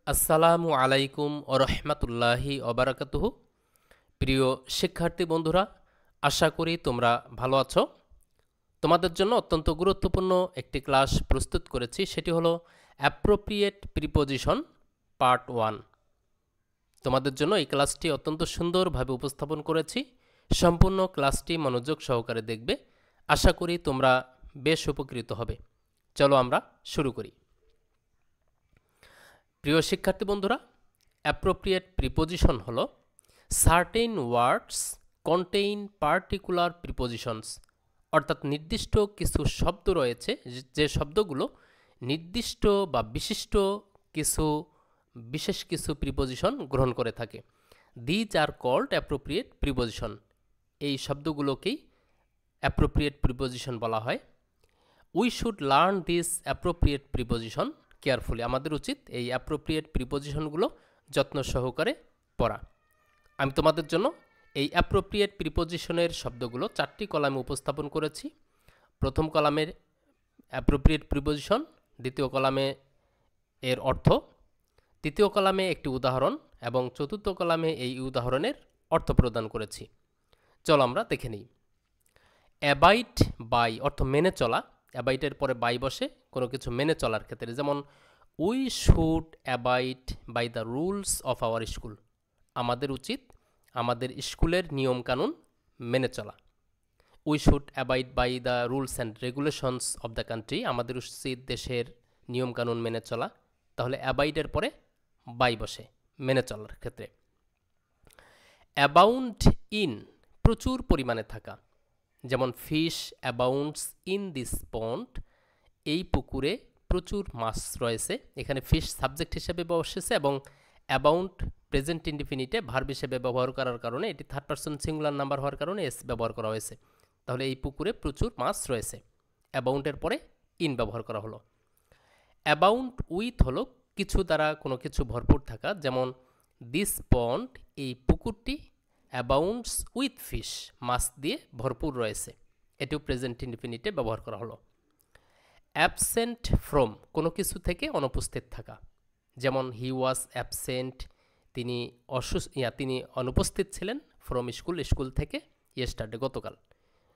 আসসালামু আলাইকুম ওরহমতুল্লাহি ওবারাকাতুহু। প্রিয় শিক্ষার্থী বন্ধুরা, আশা করি তোমরা ভালো আছো। তোমাদের জন্য অত্যন্ত গুরুত্বপূর্ণ একটি ক্লাস প্রস্তুত করেছি, সেটি হলো অ্যাপ্রোপ্রিয়েট প্রিপোজিশন পার্ট 1। তোমাদের জন্য এই ক্লাসটি অত্যন্ত সুন্দরভাবে উপস্থাপন করেছি। সম্পূর্ণ ক্লাসটি মনোযোগ সহকারে দেখবে, আশা করি তোমরা বেশ উপকৃত হবে। চলো আমরা শুরু করি। প্রিয় শিক্ষার্থী বন্ধুরা, অ্যাপ্রোপ্রিয়েট প্রিপোজিশন হলো সার্টেন ওয়ার্ডস কন্টেইন পার্টিকুলার প্রিপোজিশনস, অর্থাৎ নির্দিষ্ট কিছু শব্দ রয়েছে যে শব্দগুলো নির্দিষ্ট বা বিশিষ্ট কিছু বিশেষ কিছু প্রিপোজিশন গ্রহণ করে থাকে। These are called appropriate preposition. এই শব্দগুলোকেই অ্যাপ্রোপ্রিয়েট প্রিপোজিশন বলা হয়। We should learn this appropriate preposition carefully. আমাদের উচিত এই অ্যাপ্রোপ্রিয়েট প্রিপোজিশনগুলো যত্ন সহকারে পড়া। আমি তোমাদের জন্য এই অ্যাপ্রোপ্রিয়েট প্রিপোজিশনের শব্দগুলো 4টি কলামে উপস্থাপন করেছি। প্রথম কলামের অ্যাপ্রোপ্রিয়েট প্রিপোজিশন, দ্বিতীয় কলামে এর অর্থ, তৃতীয় কলামে একটি উদাহরণ এবং চতুর্থ কলামে এই উদাহরণের অর্থ প্রদান করেছি। চলো আমরা দেখে নিই। অ্যাবাইড বাই অর্থ মেনে চলা। অ্যাবাইডের পরে বাই বসে কোনো কিছু মেনে চলার ক্ষেত্রে, যেমন we should abide by the rules of our school. আমাদের উচিত আমাদের স্কুলের নিয়মকানুন মেনে চলা। We should abide by the rules and regulations of the country. আমাদের উচিত দেশের নিয়মকানুন মেনে চলা। তাহলে অ্যাবাইডের পরে বাই বসে মেনে চলার ক্ষেত্রে। অ্যাবাউন্ড ইন প্রচুর পরিমাণে থাকা, যেমন ফিশ অ্যাবাউন্ডস ইন দিস পন্ড। এই পুকুরে প্রচুর মাছ রয়েছে। এখানে ফিশ সাবজেক্ট হিসেবে বসেছে এবং অ্যাবাউন্ড প্রেজেন্ট ইনডিফিনিটে ভার্ব হিসেবে ব্যবহার করার কারণে, এটি থার্ড পারসন সিঙ্গুলার নাম্বার হওয়ার কারণে এস ব্যবহার করা হয়েছে। তাহলে এই পুকুরে প্রচুর মাছ রয়েছে। অ্যাবাউন্ডের পরে ইন ব্যবহার করা হলো। অ্যাবাউন্ড উইথ হলো কিছু দ্বারা কোনো কিছু ভরপুর থাকা, যেমন দিস পন্ড এই পুকুরটি অ্যাবাউন্ডস উইথ ফিশ মাছ দিয়ে ভরপুর রয়েছে। এটিও প্রেজেন্ট ইনডিফিনিটে ব্যবহার করা হলো। অ্যাবসেন্ট ফ্রম কোনো কিছু থেকে অনুপস্থিত থাকা, যেমন হি ওয়াজ অ্যাবসেন্ট তিনি অনুপস্থিত ছিলেন, ফ্রম স্কুল থেকে, ইয়েস্টারডে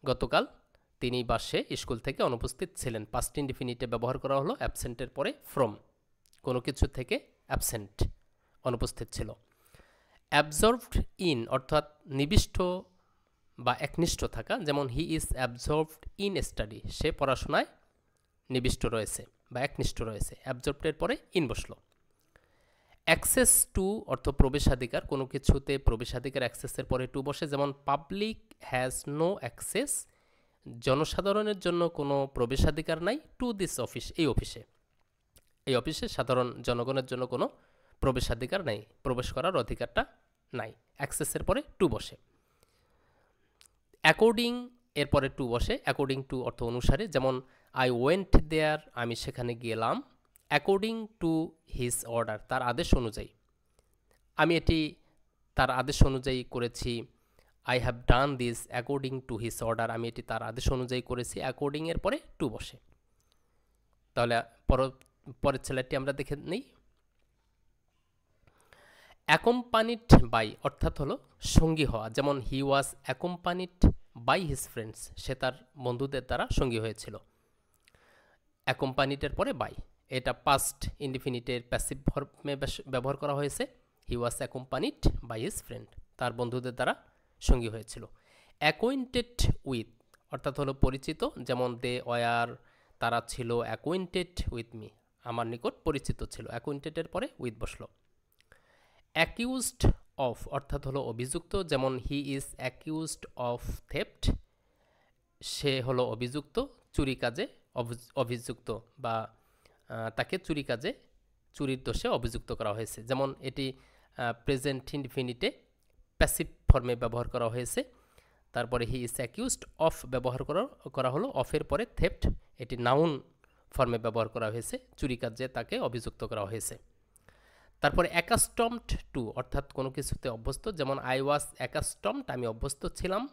গতকাল তিনি বাসে স্কুল থেকে অনুপস্থিত ছিলেন। পাস্ট ইনডিফিনিটে ব্যবহার করা হলো অ্যাবসেন্টের পরে ফ্রম, কোনো কিছু থেকে অ্যাবসেন্ট অনুপস্থিত ছিল। অ্যাবজর্ভড ইন অর্থাৎ নিবিষ্ট বা একনিষ্ঠ থাকা, যেমন he is absorbed in study, সে পড়াশোনায় নিবিষ্ট রয়েছে বা একনিষ্ঠ রয়েছে। অ্যাবজর্ভডের পরে ইন বসলো। অ্যাক্সেস টু অর্থ প্রবেশাধিকার, কোনো কিছুতে প্রবেশাধিকার অ্যাক্সেসের পরে টু বসে, যেমন পাবলিক হ্যাজ নো অ্যাক্সেস, জনসাধারণের জন্য কোনো প্রবেশাধিকার নাই টু দিস অফিস, এই অফিসে সাধারণ জনগণের জন্য কোনো প্রবেশাধিকার নাই, প্রবেশ করার অধিকারটা নাই। অ্যাক্সেসের পরে টু বসে। অ্যাকর্ডিং এর পরে টু বসে, অ্যাকর্ডিং টু অর্থ অনুসারে, যেমন আই ওয়েন্ট দেয়ার, আমি সেখানে গেলাম, অ্যাকর্ডিং টু হিজ অর্ডার, তার আদেশ অনুযায়ী। আমি এটি তার আদেশ অনুযায়ী করেছি। I have done this according to his order, আমি এটি তার আদেশ অনুযায়ী করেছি। অ্যাকর্ডিং এর পরে টু বসে। তাহলে পরের ছেলেটি আমরা দেখে নিই। অ্যাকম্পানিড বাই অর্থাৎ হলো সঙ্গী হওয়া, যেমন হি ওয়াজ অ্যাকম্পানিড বাই হিজ ফ্রেন্ডস, সে তার বন্ধুদের দ্বারা সঙ্গী হয়েছিল। অ্যাকম্পানিডের পরে বাই, এটা পাস্ট ইনডিফিনিটের প্যাসিভ ফর্মে ব্যবহার করা হয়েছে। হি ওয়াজ অ্যাকম্পানিড বাই হিজ ফ্রেন্ড, তার বন্ধুদের দ্বারা সঙ্গী হয়েছিল। অ্যাকোয়েন্টেড উইথ অর্থাৎ হলো পরিচিত, যেমন দে ওয়ার, তারা ছিল অ্যাকোয়েন্টেড উইথ মি, আমার নিকট পরিচিত ছিল। অ্যাকোয়েন্টেডের পরে উইথ বসলো। অ্যাকিউজড অফ অর্থাৎ হলো অভিযুক্ত, যেমন he is accused of theft, সে হলো অভিযুক্ত চুরি কাজে, অভিযুক্ত বা তাকে চুরির দোষে অভিযুক্ত করা হয়েছে। যেমন এটি প্রেজেন্ট ইনডিফিনিটে প্যাসিভ ফর্মে ব্যবহার করা হয়েছে। তারপরে হি ইজ অ্যাকিউজড অফ ব্যবহার করা হলো। অফের পরে থেফট, এটি নাউন ফর্মে ব্যবহার করা হয়েছে, চুরি কাজে তাকে অভিযুক্ত করা হয়েছে। তারপরে অ্যাকাস্টমড টু অর্থাৎ কোনো কিছুতে অভ্যস্ত, যেমন আই ওয়াজ অ্যাকাস্টমড, আমি অভ্যস্ত ছিলাম,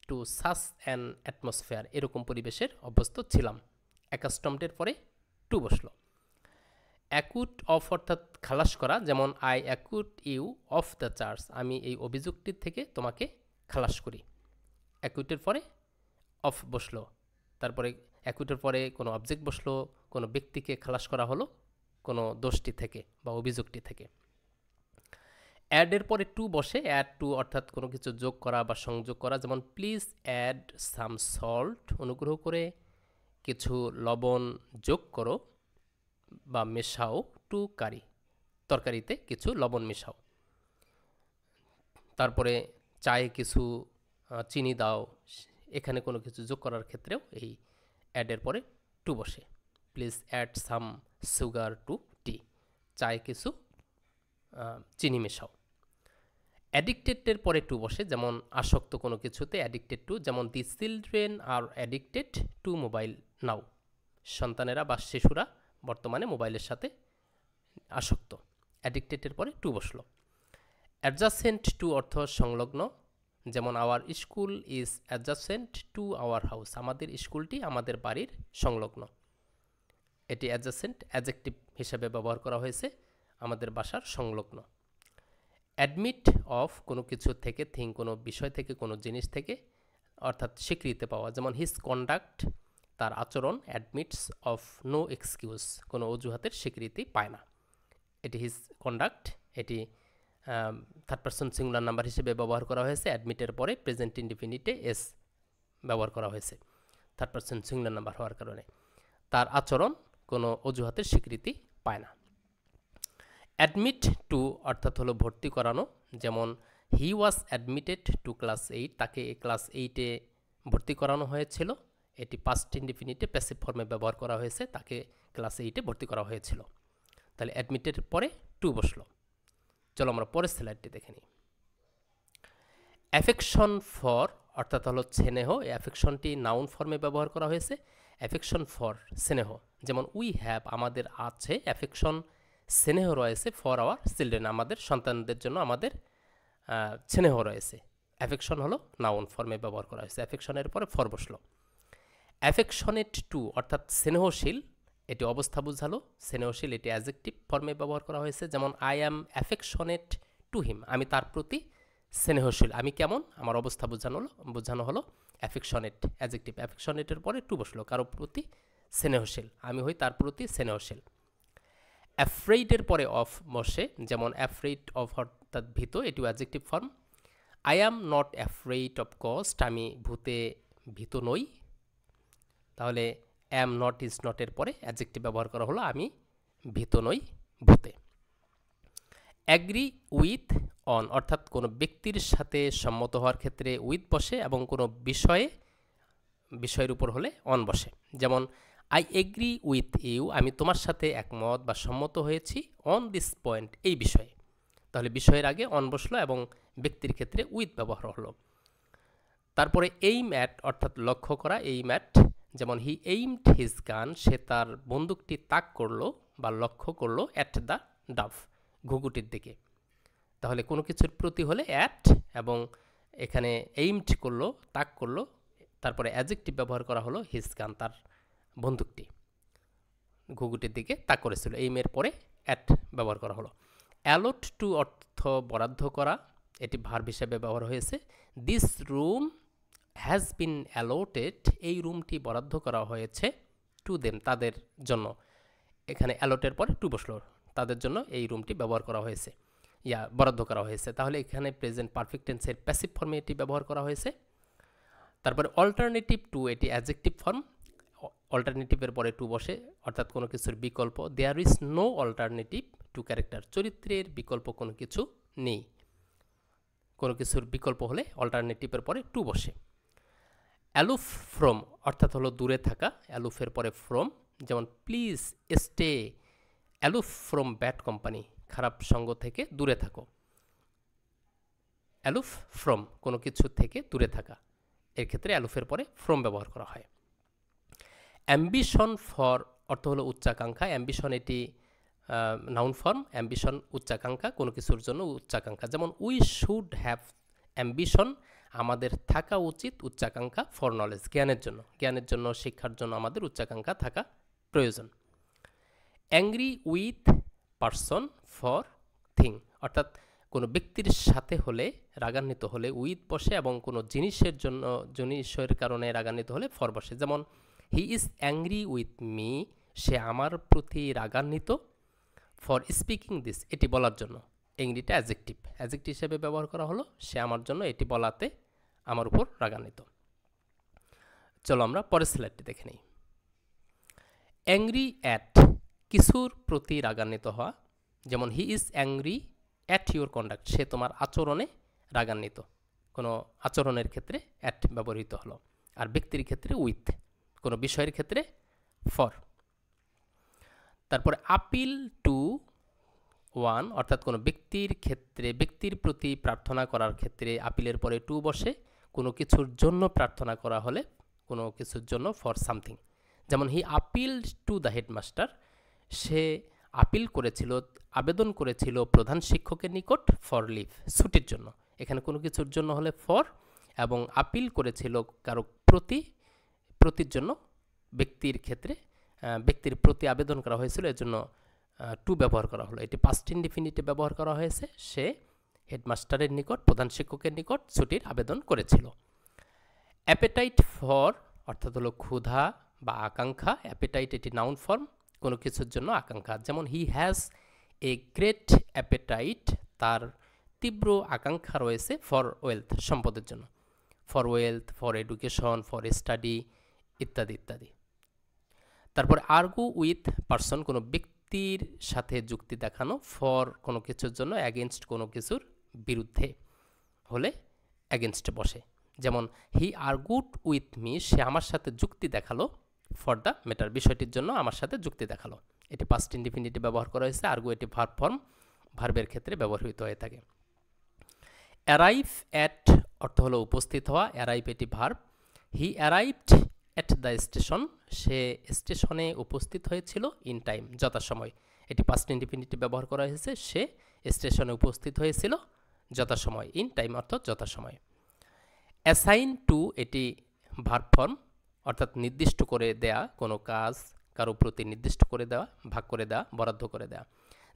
টু সাচ অ্যান অ্যাটমসফিয়ার, এরকম পরিবেশের অভ্যস্ত ছিলাম। অ্যাকাস্টমডের পরে টু বসলো। অ্যাকুট অফ অর্থাৎ খালাস করা, যেমন I acquit you of the charge, আমি এই অভিযোগটির থেকে তোমাকে খালাস করি। অ্যাকুটের পরে অফ বসলো, তারপরে অ্যাকুটের পরে কোনো অবজেক্ট বসলো, কোনো ব্যক্তিকে খালাস করা হলো কোনো দোষটি থেকে বা অভিযোগটি থেকে। অ্যাডের পরে টু বসে, অ্যাড টু অর্থাৎ কোনো কিছু যোগ করা বা সংযোগ করা, যেমন প্লিজ অ্যাড সাম সল্ট, অনুগ্রহ করে কিছু লবণ যোগ করো বা মেশাও, টু কারি, তরকারিতে কিছু লবণ মেশাও। তারপরে চায়ে কিছু চিনি দাও, এখানে কোনো কিছু যোগ করার ক্ষেত্রেও এই অ্যাডের পরে টু বসে। Please add some sugar to tea, চায়ে কিছু চিনি মেশাও। অ্যাডিক্টেডের পরে টু বসে, যেমন আসক্ত কোনো কিছুতে অ্যাডিক্টেড টু, যেমন the children are addicted to mobile now, সন্তানেরা বা শিশুরা বর্তমানে মোবাইলের সাথে আসক্ত। অ্যাডিক্টেডের পরে টু বসলো। অ্যাডজাসেন্ট টু অর্থ সংলগ্ন, যেমন our school is adjacent to our house, আমাদের স্কুলটি আমাদের বাড়ির সংলগ্ন। এটি অ্যাডজাসেন্ট অ্যাডজেক্টিভ হিসাবে ব্যবহার করা হয়েছে, আমাদের বাসার সংলগ্ন। অ্যাডমিট অফ কোনো কিছু থেকে, থিং কোনো বিষয় থেকে, কোনো জিনিস থেকে, অর্থাৎ স্বীকৃতি পাওয়া, যেমন হিজ কন্ডাক্ট তার আচরণ, অ্যাডমিটস অফ নো এক্সকিউজ কোনো অজুহাতের স্বীকৃতি পায় না। এটি হিজ কন্ডাক্ট, এটি থার্ড পারসন সিঙ্গুলার নাম্বার হিসেবে ব্যবহার করা হয়েছে। অ্যাডমিটের পরে প্রেজেন্ট ইনডিফিনিটে এস ব্যবহার করা হয়েছে থার্ড পারসন সিঙ্গুলার নাম্বার হওয়ার কারণে। তার আচরণ কোনো অজুহাতের স্বীকৃতি পায় না। অ্যাডমিট টু অর্থাৎ হলো ভর্তি করানো, যেমন হি ওয়াজ অ্যাডমিটেড টু ক্লাস 8, তাকে ক্লাস 8-এ ভর্তি করানো হয়েছিল। এটি পাস্ট ইনডিফিনিটে প্যাসিভ ফর্মে ব্যবহার করা হয়েছে, তাকে ক্লাস 8-এ ভর্তি করা হয়েছিল। তাহলে অ্যাডমিটের পরে টু বসলো। চলো আমরা পরের স্লাইডটি দেখে নিই। অ্যাফেকশন ফর অর্থাৎ হলো স্নেহ, এই অ্যাফেকশনটি নাউন ফর্মে ব্যবহার করা হয়েছে। অ্যাফেকশন ফর স্নেহ, যেমন উই হ্যাভ আমাদের আছে, অ্যাফেকশন স্নেহ রয়েছে, ফর আওয়ার চিলড্রেন আমাদের সন্তানদের জন্য আমাদের স্নেহ রয়েছে। অ্যাফেকশন হলো নাউন ফর্মে ব্যবহার করা হয়েছে, অ্যাফেকশনের পরে ফর বসলো। অ্যাফেকশনেট টু অর্থাৎ স্নেহশীল, এটি অবস্থা বোঝালো। স্নেহশীল এটি অ্যাডজেক্টিভ ফর্মে ব্যবহার করা হয়েছে, যেমন I am affectionate to him, আমি তার প্রতি স্নেহশীল। আমি কেমন, আমার অবস্থা বোঝানো হলো অ্যাফেকশনেট অ্যাডজেক্টিভ। অ্যাফেকশনেটের পরে টু বসলো, কারো প্রতি স্নেহশীল, আমি হই তার প্রতি স্নেহশীল। অ্যাফ্রেইডের পরে অফ বসে, যেমন অ্যাফ্রেইড অফ অর্থাৎ ভীত, এটিও adjective form. I am not afraid of গস্ট, আমি ভূতে ভীত নই। তাহলে অ্যাম নট ইজ নটের পরে অ্যাডজেক্টিভ ব্যবহার করা হলো, আমি ভীত নই ভূতে। অ্যাগ্রি উইথ অন অর্থাৎ কোনো ব্যক্তির সাথে সম্মত হওয়ার ক্ষেত্রে উইথ বসে, এবং কোনো বিষয়ের উপর হলে অন বসে, যেমন আই এগ্রি উইথ ইউ, আমি তোমার সাথে একমত বা সম্মত হয়েছি, অন দিস পয়েন্ট এই বিষয়ে। তাহলে বিষয়ের আগে অন বসলো এবং ব্যক্তির ক্ষেত্রে উইথ ব্যবহার হলো। তারপরে এইম অ্যাট অর্থাৎ লক্ষ্য করা, এইম অ্যাট, যেমন হি এইমড হিজ গান, সে তার বন্দুকটি তাক করলো বা লক্ষ্য করলো, অ্যাট দ্য ডাভ ঘুঘুটির দিকে। তাহলে কোনো কিছুর প্রতি হলে অ্যাট, এবং এখানে এইমড করলো তাক করলো, তারপরে অ্যাডজেক্টিভ ব্যবহার করা হলো হিজ গান, তার বন্দুকটি ঘুঘুটির দিকে তাক করেছিল, এইমের পরে অ্যাট ব্যবহার করা হলো। অ্যালট টু অর্থ বরাদ্দ করা, এটি ভার্ব হিসেবে ব্যবহার হয়েছে। This room has been allotted, এই রুমটি বরাদ্দ করা হয়েছে, টু দেম তাদের জন্য, এখানে অ্যালোটের পরে টু বসলো, তাদের জন্য এই রুমটি ব্যবহার করা হয়েছে, বরাদ্দ করা হয়েছে। তাহলে এখানে প্রেজেন্ট পারফেক্ট টেন্সের প্যাসিভ ফর্মে এটি ব্যবহার করা হয়েছে। তারপরে অল্টারনেটিভ টু, এটি অ্যাডজেক্টিভ ফর্ম, অল্টারনেটিভের পরে টু বসে, অর্থাৎ কোনো কিছুর বিকল্প। There is no alternative to character, চরিত্রের বিকল্প কোনো কিছু নেই, কোনো কিছুর বিকল্প হলে অল্টারনেটিভের পরে টু বসে। অ্যালুফ ফ্রম অর্থাৎ হলো দূরে থাকা, অ্যালুফের পরে ফ্রম, যেমন please stay aloof from bad company, খারাপ সঙ্গ থেকে দূরে থাকো। অ্যালুফ ফ্রম কোনো কিছু থেকে দূরে থাকা, এর ক্ষেত্রে অ্যালুফের পরে ফ্রম ব্যবহার করা হয়। অ্যাম্বিশন ফর অর্থ হলো উচ্চাকাঙ্ক্ষা, অ্যাম্বিশন এটি নাউন ফর্ম, অ্যাম্বিশন উচ্চাকাঙ্ক্ষা, কোনো কিছুর জন্য উচ্চাকাঙ্ক্ষা, যেমন উই শুড হ্যাভ অ্যাম্বিশন, আমাদের থাকা উচিত উচ্চাকাঙ্ক্ষা, ফর নলেজ জ্ঞানের জন্য শিক্ষার জন্য আমাদের উচ্চাকাঙ্ক্ষা থাকা প্রয়োজন। Angry with person for thing, অর্থাৎ কোনো ব্যক্তির সাথে হলে, রাগান্বিত হলে উইথ বসে, এবং কোনো জিনিসের কারণে রাগান্বিত হলে ফর বসে। যেমন he is angry with me, সে আমার প্রতি রাগান্বিত, ফর স্পিকিং দিস, এটি বলার জন্য। অ্যাংরিটা অ্যাডজেক্টিভ হিসেবে ব্যবহার করা হলো, সে আমার জন্য এটি বলাতে আমার উপর রাগান্বিত। চলো আমরা পরের স্লাইডটি দেখে নিই। অ্যাংরি অ্যাট, কিছুর প্রতি রাগান্বিত হওয়া, যেমন he is angry at your conduct, সে তোমার আচরণে রাগান্বিত, কোনো আচরণের ক্ষেত্রে অ্যাট ব্যবহৃত হলো। আর ব্যক্তির ক্ষেত্রে উইথ, কোনো বিষয়ের ক্ষেত্রে ফর। তারপরে আপিল টু ওয়ান, অর্থাৎ কোনো ব্যক্তির ক্ষেত্রে, ব্যক্তির প্রতি প্রার্থনা করার ক্ষেত্রে আপিলের পরে টু বসে, কোনো কিছুর জন্য প্রার্থনা করা হলে কোনো কিছুর জন্য ফর সামথিং। যেমন he appeal to the headmaster, সে আপিল করেছিল, আবেদন করেছিল প্রধান শিক্ষকের নিকট ফর লিভ, ছুটির জন্য। এখানে কোনো কিছুর জন্য হলে ফর, এবং আপিল করেছিল কারো প্রতির জন্য, ব্যক্তির ক্ষেত্রে ব্যক্তির প্রতি আবেদন করা হয়েছিল, এর জন্য টু ব্যবহার করা হলো। এটি পাস্ট ইনডিফিনিটিভ ব্যবহার করা হয়েছে, সে হেডমাস্টারের নিকট, প্রধান শিক্ষকের নিকট ছুটির আবেদন করেছিল। অ্যাপেটাইট ফর, অর্থাৎ হলো ক্ষুধা বা আকাঙ্ক্ষা। অ্যাপেটাইট এটি নাউন ফর্ম, কোনো কিছুর জন্য আকাঙ্ক্ষা। যেমন he has a great appetite, তার তীব্র আকাঙ্ক্ষা রয়েছে ফর ওয়েলথ, সম্পদের জন্য। For wealth, for education, for study ইত্যাদি ইত্যাদি। তারপরে আর্গু উইথ পারসন, কোনো ব্যক্তির সাথে যুক্তি দেখানো, ফর কোনো কিছুর জন্য, অ্যাগেনস্ট কোনো কিছুর বিরুদ্ধে হলে অ্যাগেনস্টে বসে। যেমন হি আর্গুড উইথ মি, সে আমার সাথে যুক্তি দেখালো, ফর দ্য ম্যাটার, বিষয়টির জন্য আমার সাথে যুক্তি দেখালো। এটি পাস্ট ইনডিফিনিটিভ ব্যবহার করা হয়েছে। আর্গু এটি ভার্ব ফর্ম, ভার্বের ক্ষেত্রে ব্যবহৃত হয়ে থাকে। অ্যারাইভ অ্যাট, অর্থ হলো উপস্থিত হওয়া, অ্যারাইভ এটি verb. He arrived at the station, সে স্টেশনে উপস্থিত হয়েছিল, ইন টাইম, যথাসময়। এটি পাস্ট ইনডিফিনিটিভ ব্যবহার করা হয়েছে, সে স্টেশনে উপস্থিত হয়েছিল যথাসময়, ইন টাইম অর্থাৎ যথাসময়। অ্যাসাইন টু এটি ভার্ব ফর্ম, অর্থাৎ নির্দিষ্ট করে দেয়া, কোনো কাজ কারো প্রতি নির্দিষ্ট করে দেওয়া, ভাগ করে দেওয়া, বরাদ্দ করে দেওয়া।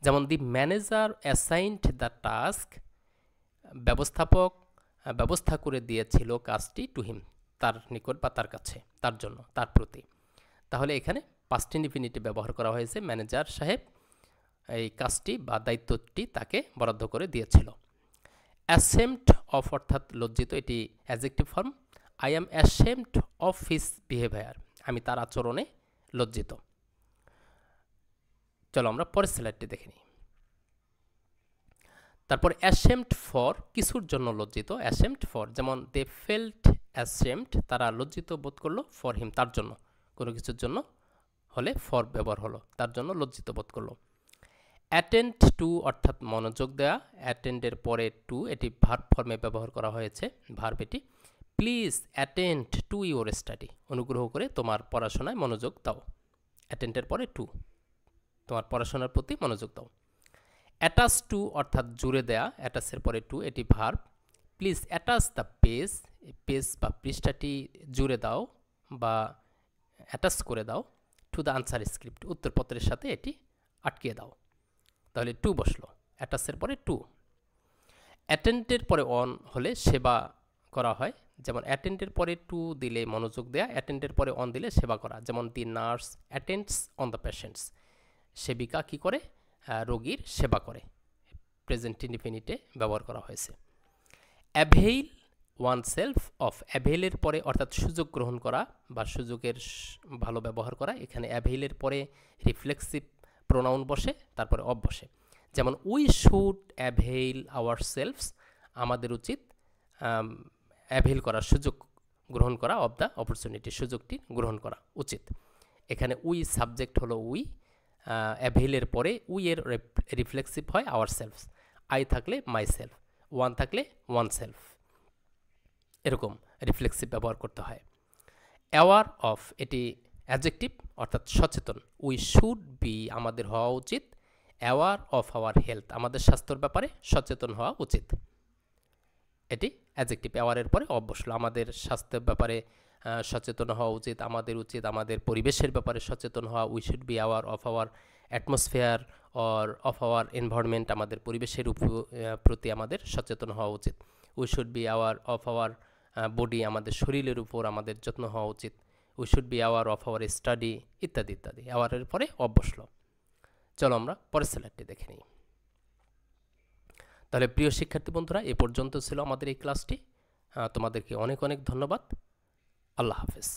যেমন দি ম্যানেজার অ্যাসাইনড দ্য টাস্ক, ব্যবস্থাপক ব্যবস্থা করে দিয়েছিল কাজটি, টু হিম, তার নিকট বা তার কাছে, তার জন্য, তার প্রতি। তাহলে এখানে পাস্ট ইনডিফিনিটিভ ব্যবহার করা হয়েছে, ম্যানেজার সাহেব এই কাজটি বা দায়িত্বটি তাকে বরাদ্দ করে দিয়েছিল। অ্যাসেমড অফ, অর্থাৎ লজ্জিত, এটি adjective form. I am ashamed of his behaviour, আমি তার আচরণে লজ্জিত। চলো আমরা পরের স্লাইডটি দেখে নিই। তারপর অ্যাসেমড ফর, কিছুর জন্য লজ্জিত, অ্যাসেমড ফর। যেমন দে ফেল্ট অ্যাসেমড, তারা লজ্জিত বোধ করলো, ফর হিম, তার জন্য। কোনো কিছুর জন্য হলে ফর ব্যবহার হলো, তার জন্য লজ্জিত বোধ করলো। অ্যাটেন্ড টু, অর্থাৎ মনোযোগ দেওয়া, অ্যাটেন্ডের পরে টু, এটি ভার্ব ফর্মে ব্যবহার করা হয়েছে, ভার্ব এটি। Please attend to your study, অনুগ্রহ করে তোমার পড়াশোনায় মনোযোগ দাও। অ্যাটেন্ডের পরে টু, তোমার পড়াশোনার প্রতি মনোযোগ দাও। অ্যাটাচ টু, অর্থাৎ জুড়ে দেয়া, অ্যাটাচের পরে টু, এটি verb. Please attach the page, page বা পৃষ্ঠাটি জুড়ে দাও বা অ্যাটাচ করে দাও, টু দ্য আনসার স্ক্রিপ্ট, উত্তরপত্রের সাথে এটি আটকিয়ে দাও। তাহলে টু বসলো, অ্যাটাচের পরে টু। অ্যাটেন্ডের পরে অন হলে সেবা করা হয়, যেমন অ্যাটেন্ডের পরে টু দিলে মনোযোগ দেয়া, অ্যাটেন্ডের পরে অন দিলে সেবা করা। যেমন the nurse attends on the patients, সেবিকা কি করে, রোগীর সেবা করে, প্রেজেন্ট ইনডিফিনিটে ব্যবহার করা হয়েছে। অ্যাভেইল ওয়ান সেলফ অফ, অ্যাভেইলের পরে, অর্থাৎ সুযোগ গ্রহণ করা বা সুযোগের ভালো ব্যবহার করা। এখানে অ্যাভেইলের পরে রিফ্লেক্সিভ প্রোনাউন বসে, তারপরে অফ বসে। যেমন we should avail ourselves, আমাদের উচিত অ্যাভেইল করার, সুযোগ গ্রহণ করা, অফ দ্য অপরচুনিটি, সুযোগটি গ্রহণ করা উচিত। এখানে উই সাবজেক্ট হলো উই, অ্যাভেইলের পরে উই এর রিফ্লেক্সিভ হয় আওয়ার সেলফস, আই থাকলে মাই সেলফ, ওয়ান থাকলে ওয়ান সেলফ, এরকম রিফ্লেক্সিভ ব্যবহার করতে হয়। অ্যাওয়ার অফ এটি অ্যাডজেক্টিভ, অর্থাৎ সচেতন। উই শুড বি, আমাদের হওয়া উচিত, অ্যাওয়ার অফ আওয়ার হেলথ, আমাদের স্বাস্থ্যের ব্যাপারে সচেতন হওয়া উচিত। এটি অ্যাডজেক্টিভ, অ্যাওয়ারের পরে অফ বসলো, আমাদের স্বাস্থ্যের ব্যাপারে সচেতন হওয়া উচিত, আমাদের উচিত আমাদের পরিবেশের ব্যাপারে সচেতন হওয়া। We should be aware of our atmosphere or of our environment, আমাদের পরিবেশের প্রতি আমাদের সচেতন হওয়া উচিত। We should be hour of our body, আমাদের শরীরের উপর আমাদের যত্ন হওয়া উচিত। We should be hour of our study, ইত্যাদি ইত্যাদি। আওয়ারের পরে অফ বসলো। চলো আমরা পরের স্লাইডটি দেখে নিই। তাহলে প্রিয় শিক্ষার্থী বন্ধুরা, এ পর্যন্ত ছিল আমাদের এই ক্লাসটি। তোমাদেরকে অনেক অনেক ধন্যবাদ। আল্লাহ হাফেজ।